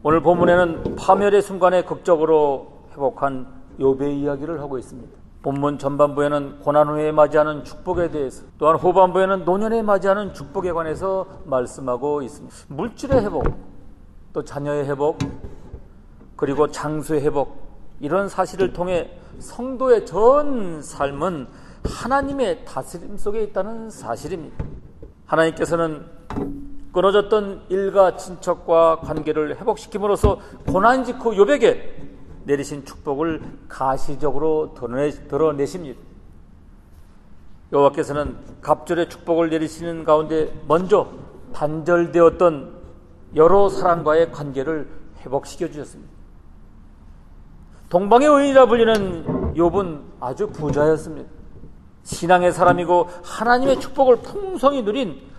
오늘 본문에는 파멸의 순간에 극적으로 회복한 욥의 이야기를 하고 있습니다. 본문 전반부에는 고난 후에 맞이하는 축복에 대해서, 또한 후반부에는 노년에 맞이하는 축복에 관해서 말씀하고 있습니다. 물질의 회복, 또 자녀의 회복, 그리고 장수의 회복, 이런 사실을 통해 성도의 전 삶은 하나님의 다스림 속에 있다는 사실입니다. 하나님께서는 끊어졌던 일가 친척과 관계를 회복시킴으로써 고난 직후 욥에게 내리신 축복을 가시적으로 드러내십니다. 여호와께서는 갑절의 축복을 내리시는 가운데 먼저 단절되었던 여러 사람과의 관계를 회복시켜 주셨습니다. 동방의 의인이라 불리는 욥은 아주 부자였습니다. 신앙의 사람이고 하나님의 축복을 풍성히 누린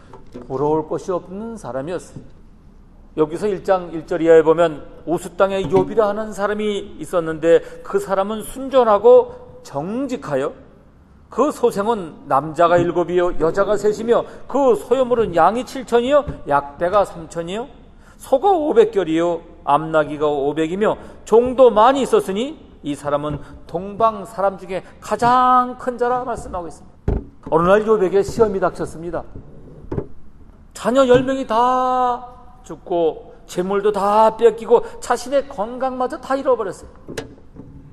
부러울 것이 없는 사람이었어요. 여기서 1장 1절 이하에 보면 우스 땅에 욥이라 하는 사람이 있었는데 그 사람은 순전하고 정직하여 그 소생은 남자가 7이요 여자가 3이며 그 소유물은 양이 7천이요 약대가 3천이요 소가 500결이요 암나귀가 500이며 종도 많이 있었으니 이 사람은 동방 사람 중에 가장 큰 자라 말씀하고 있습니다. 어느 날 욥에게 시험이 닥쳤습니다. 자녀 10명이 다 죽고 재물도 다 뺏기고 자신의 건강마저 다 잃어버렸어요.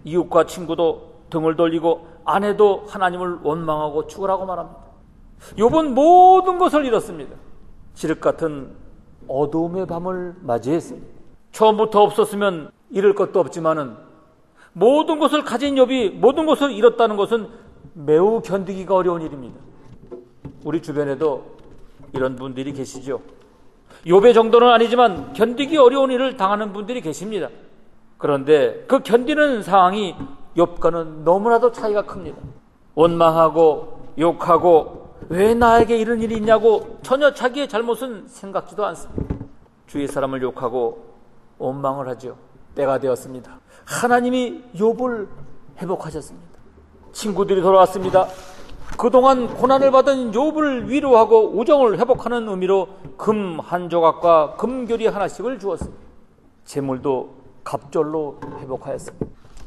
이웃과 친구도 등을 돌리고 아내도 하나님을 원망하고 죽으라고 말합니다. 욥은 모든 것을 잃었습니다. 칠흑 같은 어두움의 밤을 맞이했습니다. 처음부터 없었으면 잃을 것도 없지만은 모든 것을 가진 욥이 모든 것을 잃었다는 것은 매우 견디기가 어려운 일입니다. 우리 주변에도 이런 분들이 계시죠. 욥의 정도는 아니지만 견디기 어려운 일을 당하는 분들이 계십니다. 그런데 그 견디는 상황이 욥과는 너무나도 차이가 큽니다. 원망하고 욕하고 왜 나에게 이런 일이 있냐고 전혀 자기의 잘못은 생각지도 않습니다. 주위 사람을 욕하고 원망을 하죠. 때가 되었습니다. 하나님이 욥을 회복하셨습니다. 친구들이 돌아왔습니다. 그동안 고난을 받은 욥을 위로하고 우정을 회복하는 의미로 금 한 조각과 금교리 하나씩을 주었습니다. 재물도 갑절로 회복하였습니다.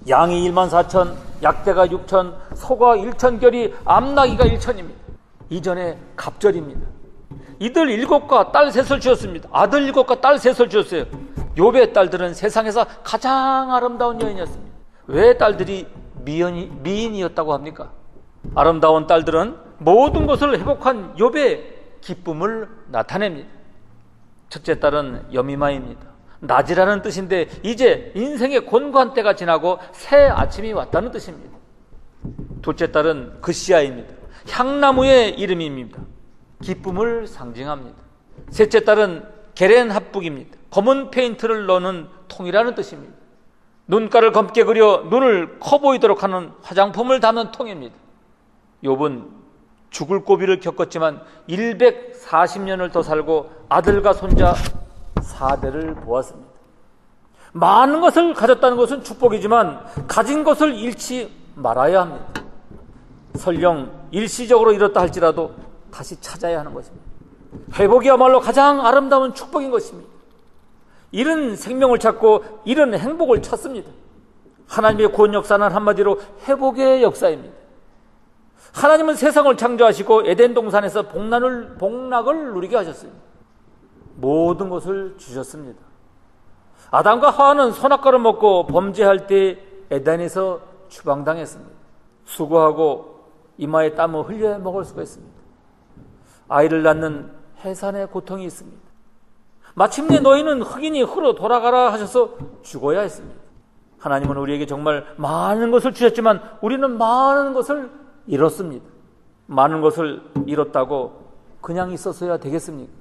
양이 14,000, 약대가 6,000, 소가 1,000결이, 암나귀가 1,000입니다. 이전에 갑절입니다. 이들 7과 딸 3을 주었습니다. 아들 7과 딸 3을 주었어요. 욥의 딸들은 세상에서 가장 아름다운 여인이었습니다. 왜 딸들이 미인이었다고 합니까? 아름다운 딸들은 모든 것을 회복한 욥의 기쁨을 나타냅니다. 첫째 딸은 여미마입니다. 낮이라는 뜻인데 이제 인생의 곤고한 때가 지나고 새 아침이 왔다는 뜻입니다. 둘째 딸은 그시아입니다. 향나무의 이름입니다. 기쁨을 상징합니다. 셋째 딸은 게렌합북입니다. 검은 페인트를 넣는 통이라는 뜻입니다. 눈가를 검게 그려 눈을 커 보이도록 하는 화장품을 담는 통입니다. 욥은 죽을 고비를 겪었지만 140년을 더 살고 아들과 손자 4대를 보았습니다. 많은 것을 가졌다는 것은 축복이지만 가진 것을 잃지 말아야 합니다. 설령 일시적으로 잃었다 할지라도 다시 찾아야 하는 것입니다. 회복이야말로 가장 아름다운 축복인 것입니다. 잃은 생명을 찾고 잃은 행복을 찾습니다. 하나님의 구원 역사는 한마디로 회복의 역사입니다. 하나님은 세상을 창조하시고 에덴 동산에서 복락을 누리게 하셨습니다. 모든 것을 주셨습니다. 아담과 하와는 선악과를 먹고 범죄할 때 에덴에서 추방당했습니다. 수고하고 이마에 땀을 흘려 먹을 수가 있습니다. 아이를 낳는 해산의 고통이 있습니다. 마침내 너희는 흙이니 흙으로 돌아가라 하셔서 죽어야 했습니다. 하나님은 우리에게 정말 많은 것을 주셨지만 우리는 많은 것을 잃었습니다. 많은 것을 잃었다고 그냥 있었어야 되겠습니까?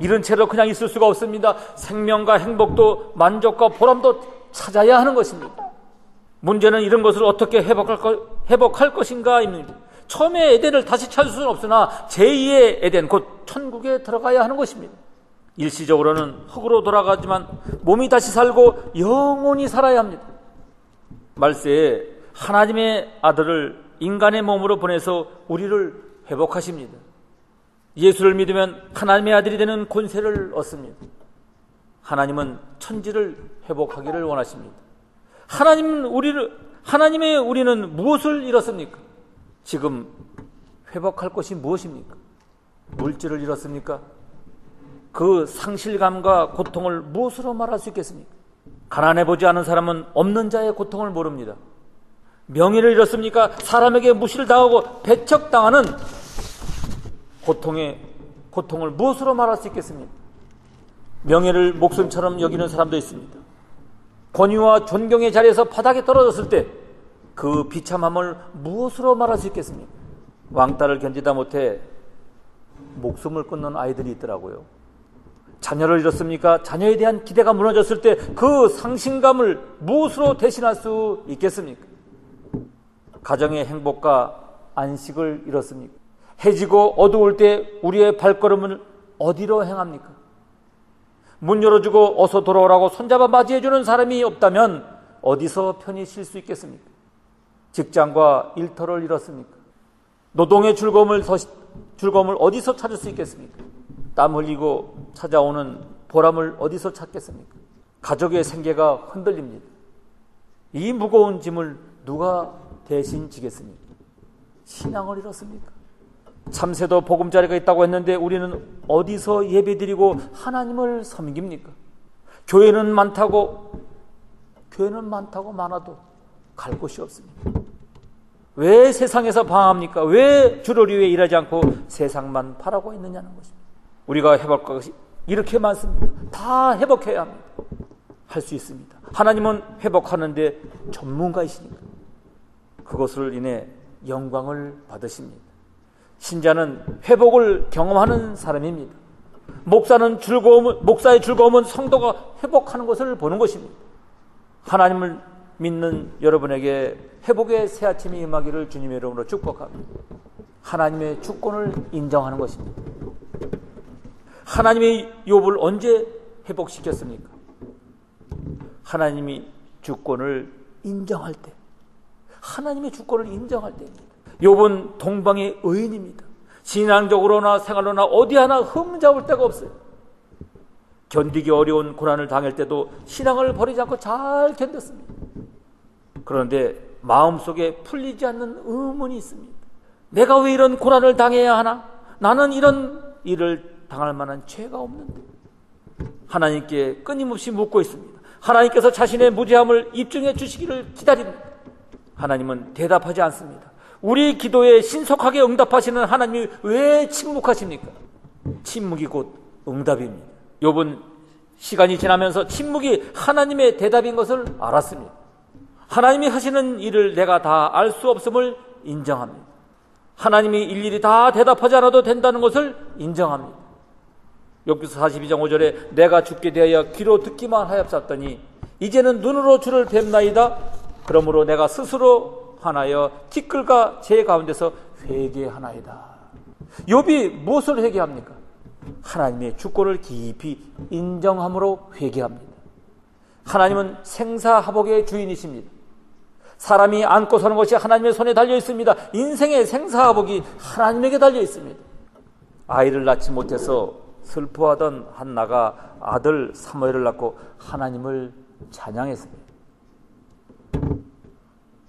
잃은 채로 그냥 있을 수가 없습니다. 생명과 행복도 만족과 보람도 찾아야 하는 것입니다. 문제는 이런 것을 어떻게 회복할 것인가입니다. 처음에 에덴을 다시 찾을 수는 없으나 제2의 에덴, 곧 천국에 들어가야 하는 것입니다. 일시적으로는 흙으로 돌아가지만 몸이 다시 살고 영원히 살아야 합니다. 말세에 하나님의 아들을 인간의 몸으로 보내서 우리를 회복하십니다. 예수를 믿으면 하나님의 아들이 되는 권세를 얻습니다. 하나님은 천지를 회복하기를 원하십니다. 하나님의 우리는 무엇을 잃었습니까? 지금 회복할 것이 무엇입니까? 물질을 잃었습니까? 그 상실감과 고통을 무엇으로 말할 수 있겠습니까? 가난해 보지 않은 사람은 없는 자의 고통을 모릅니다. 명예를 잃었습니까? 사람에게 무시를 당하고 배척당하는 고통을 무엇으로 말할 수 있겠습니까? 명예를 목숨처럼 여기는 사람도 있습니다. 권위와 존경의 자리에서 바닥에 떨어졌을 때 그 비참함을 무엇으로 말할 수 있겠습니까? 왕따를 견디다 못해 목숨을 끊는 아이들이 있더라고요. 자녀를 잃었습니까? 자녀에 대한 기대가 무너졌을 때 그 상실감을 무엇으로 대신할 수 있겠습니까? 가정의 행복과 안식을 잃었습니까? 해지고 어두울 때 우리의 발걸음을 어디로 행합니까? 문 열어주고 어서 돌아오라고 손잡아 맞이해주는 사람이 없다면 어디서 편히 쉴 수 있겠습니까? 직장과 일터를 잃었습니까? 노동의 즐거움을 어디서 찾을 수 있겠습니까? 땀 흘리고 찾아오는 보람을 어디서 찾겠습니까? 가족의 생계가 흔들립니다. 이 무거운 짐을 누가 대신 지겠습니까? 신앙을 잃었습니까? 참새도 보금자리가 있다고 했는데 우리는 어디서 예배드리고 하나님을 섬깁니까? 교회는 많다고 많아도 갈 곳이 없습니다. 왜 세상에서 방황합니까? 왜 주를 위해 일하지 않고 세상만 바라고 있느냐는 것입니다. 우리가 회복할 것이 이렇게 많습니다. 다 회복해야 합니다. 할 수 있습니다. 하나님은 회복하는데 전문가이시니까 그것을 인해 영광을 받으십니다. 신자는 회복을 경험하는 사람입니다. 목사의 즐거움은 성도가 회복하는 것을 보는 것입니다. 하나님을 믿는 여러분에게 회복의 새 아침이 임하기를 주님의 이름으로 축복합니다. 하나님의 주권을 인정하는 것입니다. 하나님이 욥을 언제 회복시켰습니까? 하나님이 주권을 인정할 때, 하나님의 주권을 인정할 때입니다. 욥은 동방의 의인입니다. 신앙적으로나 생활로나 어디 하나 흠잡을 데가 없어요. 견디기 어려운 고난을 당할 때도 신앙을 버리지 않고 잘 견뎠습니다. 그런데 마음속에 풀리지 않는 의문이 있습니다. 내가 왜 이런 고난을 당해야 하나? 나는 이런 일을 당할 만한 죄가 없는데. 하나님께 끊임없이 묻고 있습니다. 하나님께서 자신의 무죄함을 입증해 주시기를 기다립니다. 하나님은 대답하지 않습니다. 우리 기도에 신속하게 응답하시는 하나님이 왜 침묵하십니까? 침묵이 곧 응답입니다. 욥은 시간이 지나면서 침묵이 하나님의 대답인 것을 알았습니다. 하나님이 하시는 일을 내가 다 알 수 없음을 인정합니다. 하나님이 일일이 다 대답하지 않아도 된다는 것을 인정합니다. 욥기서 42장 5절에 내가 죽게 되어야 귀로 듣기만 하였었더니 이제는 눈으로 주를 뵙나이다. 그러므로 내가 스스로 화나여 티끌과 제 가운데서 회개하나이다. 욥이 무엇을 회개합니까? 하나님의 주권을 깊이 인정함으로 회개합니다. 하나님은 생사화복의 주인이십니다. 사람이 안고 사는 것이 하나님의 손에 달려 있습니다. 인생의 생사화복이 하나님에게 달려 있습니다. 아이를 낳지 못해서 슬퍼하던 한나가 아들 사무엘을 낳고 하나님을 찬양했습니다.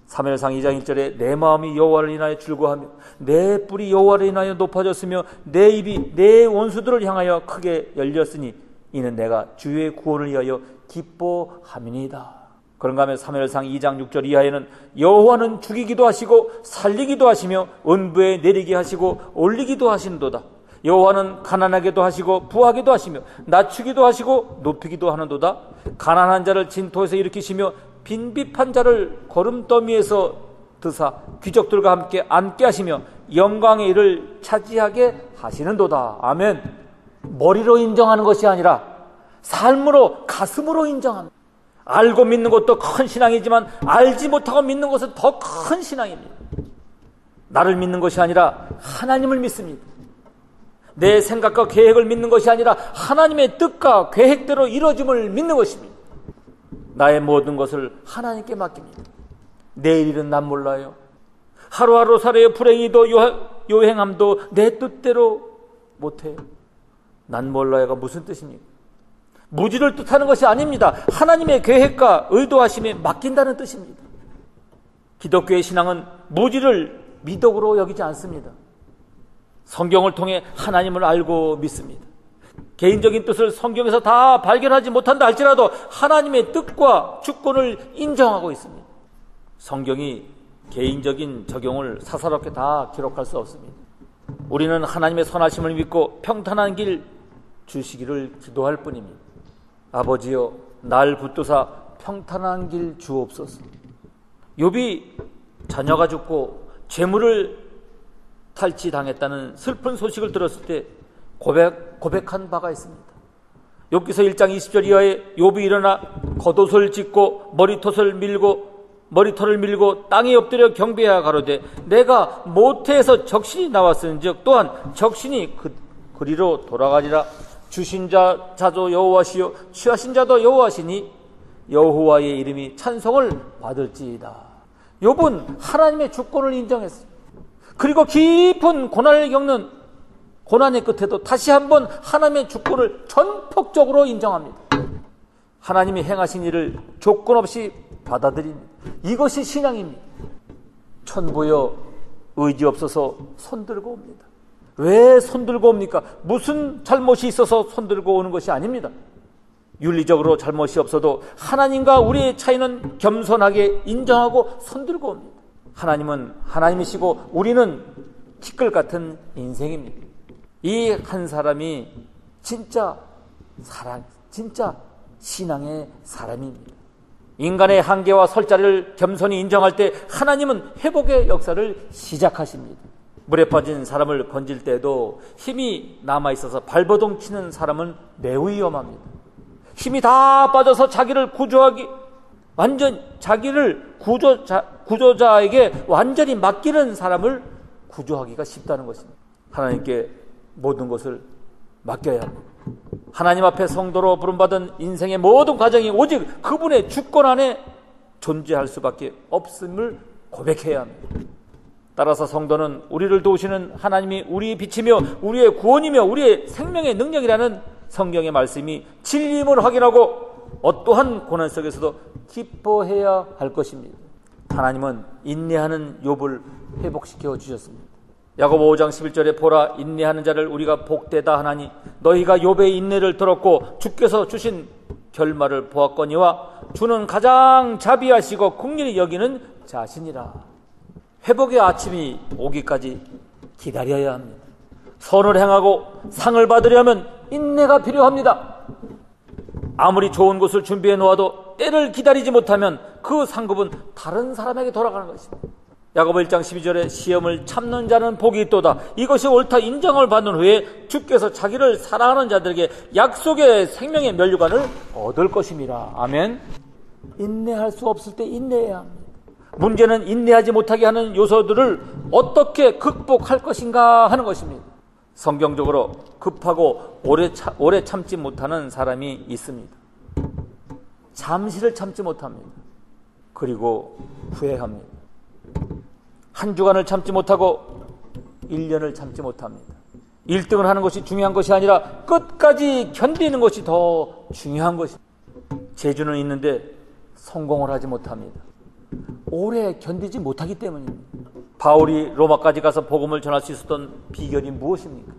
사무엘상 2장 1절에 내 마음이 여호와를 인하여 즐거워하며 내 뿔이 여호와를 인하여 높아졌으며 내 입이 내 원수들을 향하여 크게 열렸으니 이는 내가 주의 구원을 위하여 기뻐함이니이다. 그런가 하면 사무엘상 2장 6절 이하에는 여호와는 죽이기도 하시고 살리기도 하시며 은부에 내리게 하시고 올리기도 하시는도다. 여호와는 가난하게도 하시고 부하게도 하시며 낮추기도 하시고 높이기도 하는도다. 가난한 자를 진토에서 일으키시며 빈비판 자를 거름더미에서 드사 귀족들과 함께 앉게 하시며 영광의 일을 차지하게 하시는도다. 아멘. 머리로 인정하는 것이 아니라 삶으로, 가슴으로 인정합니다. 알고 믿는 것도 큰 신앙이지만 알지 못하고 믿는 것은 더 큰 신앙입니다. 나를 믿는 것이 아니라 하나님을 믿습니다. 내 생각과 계획을 믿는 것이 아니라 하나님의 뜻과 계획대로 이루어짐을 믿는 것입니다. 나의 모든 것을 하나님께 맡깁니다. 내일 일은 난 몰라요. 하루하루 살아요. 불행히도 요행함도 내 뜻대로 못해요. 난 몰라요가 무슨 뜻입니까? 무지를 뜻하는 것이 아닙니다. 하나님의 계획과 의도하심에 맡긴다는 뜻입니다. 기독교의 신앙은 무지를 미덕으로 여기지 않습니다. 성경을 통해 하나님을 알고 믿습니다. 개인적인 뜻을 성경에서 다 발견하지 못한다 할지라도 하나님의 뜻과 주권을 인정하고 있습니다. 성경이 개인적인 적용을 사사롭게 다 기록할 수 없습니다. 우리는 하나님의 선하심을 믿고 평탄한 길 주시기를 기도할 뿐입니다. 아버지여, 날 붙드사 평탄한 길 주옵소서. 욥이 자녀가 죽고 재물을 탈취당했다는 슬픈 소식을 들었을 때 고백한 바가 있습니다. 욥기서 1장 20절 이하에 욥이 일어나 겉옷을 찢고 머리털을 밀고 땅에 엎드려 경배하여 가로되 내가 모태에서 적신이 나왔은즉 또한 적신이 그리로 돌아가리라. 주신 자도 여호와시요 취하신 자도 여호와시니 여호와의 이름이 찬송을 받을지이다. 욥은 하나님의 주권을 인정했습니다. 그리고 깊은 고난을 겪는 고난의 끝에도 다시 한번 하나님의 주권을 전폭적으로 인정합니다. 하나님이 행하신 일을 조건 없이 받아들입니다. 이것이 신앙입니다. 천부여 의지 없어서 손들고 옵니다. 왜 손들고 옵니까? 무슨 잘못이 있어서 손들고 오는 것이 아닙니다. 윤리적으로 잘못이 없어도 하나님과 우리의 차이는 겸손하게 인정하고 손들고 옵니다. 하나님은 하나님이시고 우리는 티끌 같은 인생입니다. 이 한 사람이 진짜 신앙의 사람입니다. 인간의 한계와 설자를 겸손히 인정할 때 하나님은 회복의 역사를 시작하십니다. 물에 빠진 사람을 건질 때도 힘이 남아있어서 발버둥 치는 사람은 매우 위험합니다. 힘이 다 빠져서 자기를 구조자에게 완전히 맡기는 사람을 구조하기가 쉽다는 것입니다. 하나님께 모든 것을 맡겨야 합니다. 하나님 앞에 성도로 부름받은 인생의 모든 과정이 오직 그분의 주권 안에 존재할 수밖에 없음을 고백해야 합니다. 따라서 성도는 우리를 도우시는 하나님이 우리의 빛이며 우리의 구원이며 우리의 생명의 능력이라는 성경의 말씀이 진리임을 확인하고 어떠한 고난 속에서도 기뻐해야 할 것입니다. 하나님은 인내하는 욥을 회복시켜 주셨습니다. 야고보 5장 11절에 보라, 인내하는 자를 우리가 복되다 하나니 너희가 욥의 인내를 들었고 주께서 주신 결말을 보았거니와 주는 가장 자비하시고 긍휼히 여기는 자신이라. 회복의 아침이 오기까지 기다려야 합니다. 선을 행하고 상을 받으려면 인내가 필요합니다. 아무리 좋은 것을 준비해 놓아도 때를 기다리지 못하면 그 상급은 다른 사람에게 돌아가는 것입니다. 야고보 1장 12절에 시험을 참는 자는 복이 있도다. 이것이 옳다 인정을 받는 후에 주께서 자기를 사랑하는 자들에게 약속의 생명의 면류관을 얻을 것입니다. 아멘. 인내할 수 없을 때 인내해야 합니다. 문제는 인내하지 못하게 하는 요소들을 어떻게 극복할 것인가 하는 것입니다. 성경적으로 급하고 오래 참지 못하는 사람이 있습니다. 잠시를 참지 못합니다. 그리고 후회합니다. 한 주간을 참지 못하고 1년을 참지 못합니다. 1등을 하는 것이 중요한 것이 아니라 끝까지 견디는 것이 더 중요한 것입니다. 재주는 있는데 성공을 하지 못합니다. 오래 견디지 못하기 때문입니다. 바울이 로마까지 가서 복음을 전할 수 있었던 비결이 무엇입니까?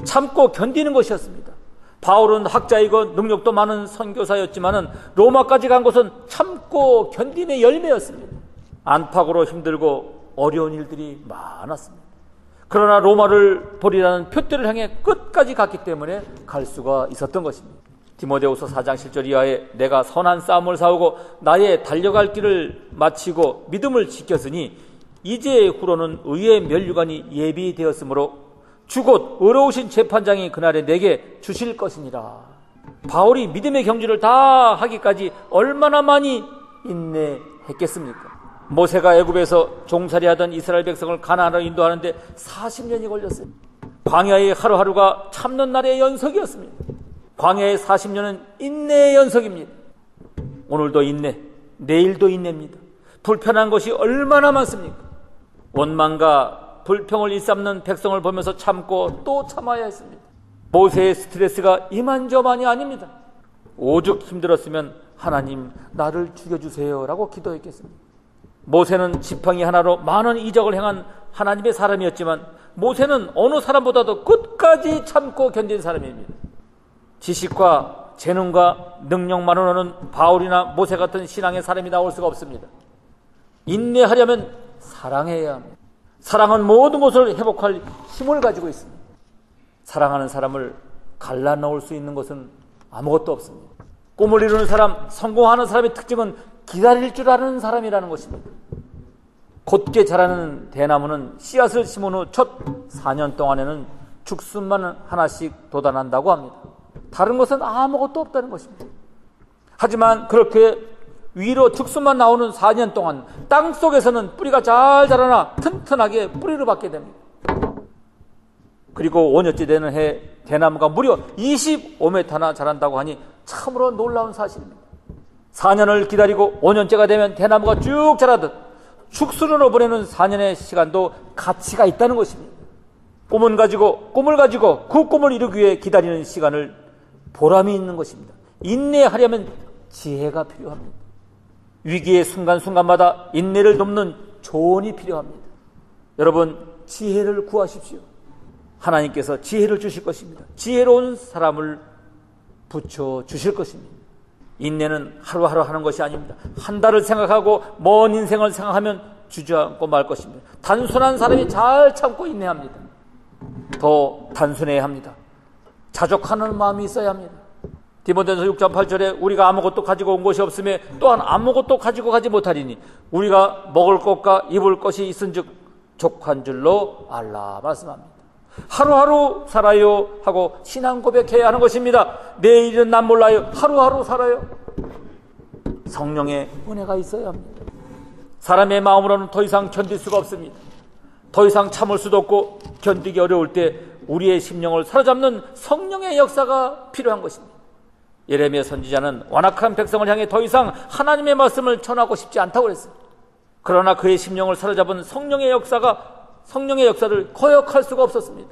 참고 견디는 것이었습니다. 바울은 학자이고 능력도 많은 선교사였지만 로마까지 간 것은 참고 견딤의 열매였습니다. 안팎으로 힘들고 어려운 일들이 많았습니다. 그러나 로마를 보리라는 표대를 향해 끝까지 갔기 때문에 갈 수가 있었던 것입니다. 디모데후서 4장 7절 이하에 내가 선한 싸움을 싸우고 나의 달려갈 길을 마치고 믿음을 지켰으니 이제 후로는 의의 면류관이 예비되었으므로 주곧 의로우신 재판장이 그날에 내게 주실 것이니라. 바울이 믿음의 경주를 다 하기까지 얼마나 많이 인내했겠습니까? 모세가 애굽에서 종살이하던 이스라엘 백성을 가나안으로 인도하는데 40년이 걸렸어요. 광야의 하루하루가 참는 날의 연속이었습니다. 광야의 40년은 인내의 연속입니다. 오늘도 인내, 내일도 인내입니다. 불편한 것이 얼마나 많습니까? 원망과 불평을 일삼는 백성을 보면서 참고 또 참아야 했습니다. 모세의 스트레스가 이만저만이 아닙니다. 오죽 힘들었으면 하나님 나를 죽여주세요 라고 기도했겠습니다. 모세는 지팡이 하나로 많은 이적을 행한 하나님의 사람이었지만 모세는 어느 사람보다도 끝까지 참고 견딘 사람입니다. 지식과 재능과 능력만으로는 바울이나 모세 같은 신앙의 사람이 나올 수가 없습니다. 인내하려면 사랑해야 합니다. 사랑은 모든 것을 회복할 힘을 가지고 있습니다. 사랑하는 사람을 갈라놓을 수 있는 것은 아무것도 없습니다. 꿈을 이루는 사람, 성공하는 사람의 특징은 기다릴 줄 아는 사람이라는 것입니다. 곧게 자라는 대나무는 씨앗을 심은 후 첫 4년 동안에는 죽순만 하나씩 돋아난다고 합니다. 다른 것은 아무것도 없다는 것입니다. 하지만 그렇게 위로 죽순만 나오는 4년 동안 땅 속에서는 뿌리가 잘 자라나 튼튼하게 뿌리를 받게 됩니다. 그리고 5년째 되는 해 대나무가 무려 25m나 자란다고 하니 참으로 놀라운 사실입니다. 4년을 기다리고 5년째가 되면 대나무가 쭉 자라듯 죽순으로 보내는 4년의 시간도 가치가 있다는 것입니다. 꿈을 가지고 그 꿈을 이루기 위해 기다리는 시간을 보람이 있는 것입니다. 인내하려면 지혜가 필요합니다. 위기의 순간순간마다 인내를 돕는 조언이 필요합니다. 여러분, 지혜를 구하십시오. 하나님께서 지혜를 주실 것입니다. 지혜로운 사람을 붙여주실 것입니다. 인내는 하루하루 하는 것이 아닙니다. 한 달을 생각하고 먼 인생을 생각하면 주저앉고 말 것입니다. 단순한 사람이 잘 참고 인내합니다. 더 단순해야 합니다. 자족하는 마음이 있어야 합니다. 디모데전서 6장 8절에 우리가 아무것도 가지고 온 것이 없으며 또한 아무것도 가지고 가지 못하리니 우리가 먹을 것과 입을 것이 있은즉 족한 줄로 알라 말씀합니다. 하루하루 살아요 하고 신앙 고백해야 하는 것입니다. 내일은 난 몰라요. 하루하루 살아요. 성령의 은혜가 있어야 합니다. 사람의 마음으로는 더 이상 견딜 수가 없습니다. 더 이상 참을 수도 없고 견디기 어려울 때 우리의 심령을 사로잡는 성령의 역사가 필요한 것입니다. 예레미야 선지자는 완악한 백성을 향해 더 이상 하나님의 말씀을 전하고 싶지 않다고 그랬어요. 그러나 그의 심령을 사로잡은 성령의 역사를 거역할 수가 없었습니다.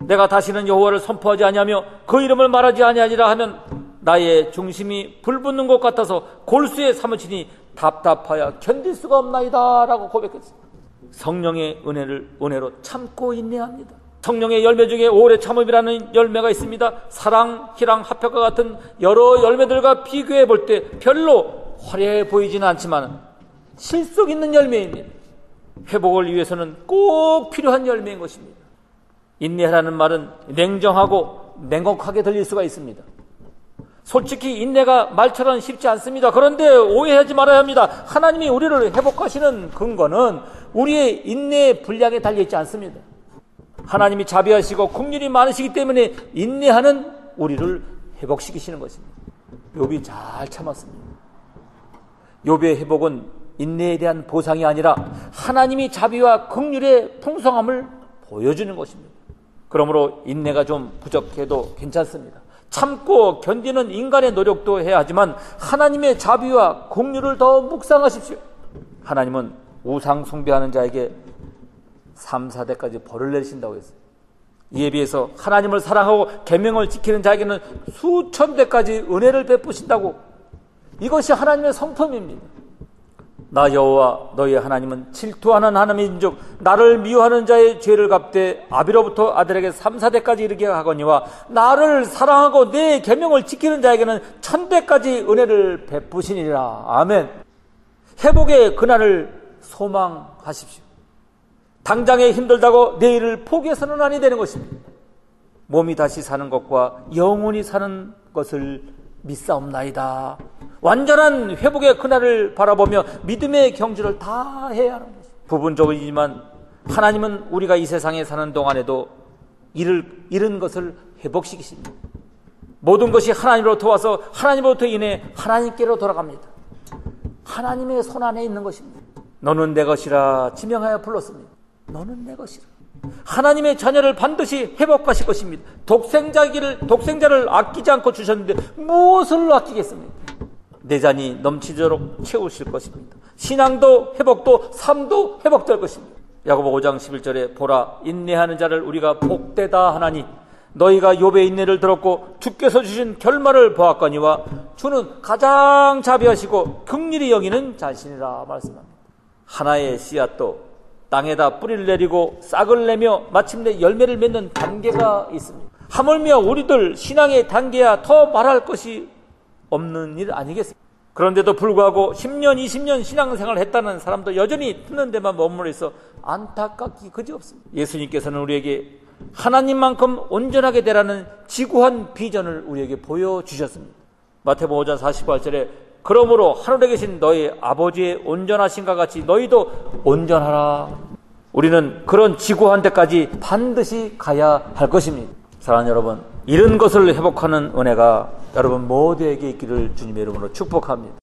내가 다시는 여호와를 선포하지 아니하며 그 이름을 말하지 아니하리라 하면 나의 중심이 불붙는 것 같아서 골수에 사무치니 답답하여 견딜 수가 없나이다 라고 고백했습니다. 성령의 은혜로 참고 인내합니다. 성령의 열매 중에 오래 참음이라는 열매가 있습니다. 사랑, 희랑, 합평과 같은 여러 열매들과 비교해 볼 때 별로 화려해 보이지는 않지만 실속 있는 열매입니다. 회복을 위해서는 꼭 필요한 열매인 것입니다. 인내하라는 말은 냉정하고 냉혹하게 들릴 수가 있습니다. 솔직히 인내가 말처럼 쉽지 않습니다. 그런데 오해하지 말아야 합니다. 하나님이 우리를 회복하시는 근거는 우리의 인내의 분량에 달려있지 않습니다. 하나님이 자비하시고 긍휼이 많으시기 때문에 인내하는 우리를 회복시키시는 것입니다. 욥이 잘 참았습니다. 욥의 회복은 인내에 대한 보상이 아니라 하나님이 자비와 긍휼의 풍성함을 보여주는 것입니다. 그러므로 인내가 좀 부족해도 괜찮습니다. 참고 견디는 인간의 노력도 해야 하지만 하나님의 자비와 긍휼을 더 묵상하십시오. 하나님은 우상 숭배하는 자에게 3, 4대까지 벌을 내리신다고 했어요. 이에 비해서 하나님을 사랑하고 계명을 지키는 자에게는 수천 대까지 은혜를 베푸신다고. 이것이 하나님의 성품입니다. 나 여호와 너희 하나님은 질투하는 하나님인즉 나를 미워하는 자의 죄를 갚되 아비로부터 아들에게 3, 4대까지 이르게 하거니와 나를 사랑하고 내 계명을 지키는 자에게는 1000대까지 은혜를 베푸시니라. 아멘. 회복의 그날을 소망하십시오. 당장에 힘들다고 내일을 포기해서는 아니 되는 것입니다. 몸이 다시 사는 것과 영원히 사는 것을 믿사옵나이다. 완전한 회복의 그날을 바라보며 믿음의 경주를 다 해야 하는 것입니다. 부분적이지만 하나님은 우리가 이 세상에 사는 동안에도 잃은 것을 회복시키십니다. 모든 것이 하나님으로부터 와서 하나님으로부터 인해 하나님께로 돌아갑니다. 하나님의 손 안에 있는 것입니다. 너는 내 것이라 지명하여 불렀습니다. 너는 내 것이라. 하나님의 자녀를 반드시 회복하실 것입니다. 독생자를 아끼지 않고 주셨는데 무엇을 아끼겠습니까? 내 잔이 넘치도록 채우실 것입니다. 신앙도 회복도 삶도 회복될 것입니다. 야고보 5장 11절에 보라 인내하는 자를 우리가 복되다 하나니 너희가 욥의 인내를 들었고 주께서 주신 결말을 보았거니와 주는 가장 자비하시고 긍휼히 여기는 자신이라 말씀합니다. 하나의 씨앗도 땅에다 뿌리를 내리고 싹을 내며 마침내 열매를 맺는 단계가 있습니다. 하물며 우리들 신앙의 단계야 더 말할 것이 없는 일 아니겠습니까? 그런데도 불구하고 10년, 20년 신앙생활을 했다는 사람도 여전히 듣는 데만 머물러 있어 안타깝기 그지없습니다. 예수님께서는 우리에게 하나님만큼 온전하게 되라는 지구한 비전을 우리에게 보여주셨습니다. 마태복음 5장 48절에 그러므로 하늘에 계신 너희 아버지의 온전하신가 같이 너희도 온전하라. 우리는 그런 지구한 데까지 반드시 가야 할 것입니다. 사랑하는 여러분, 이런 것을 회복하는 은혜가 여러분 모두에게 있기를 주님의 이름으로 축복합니다.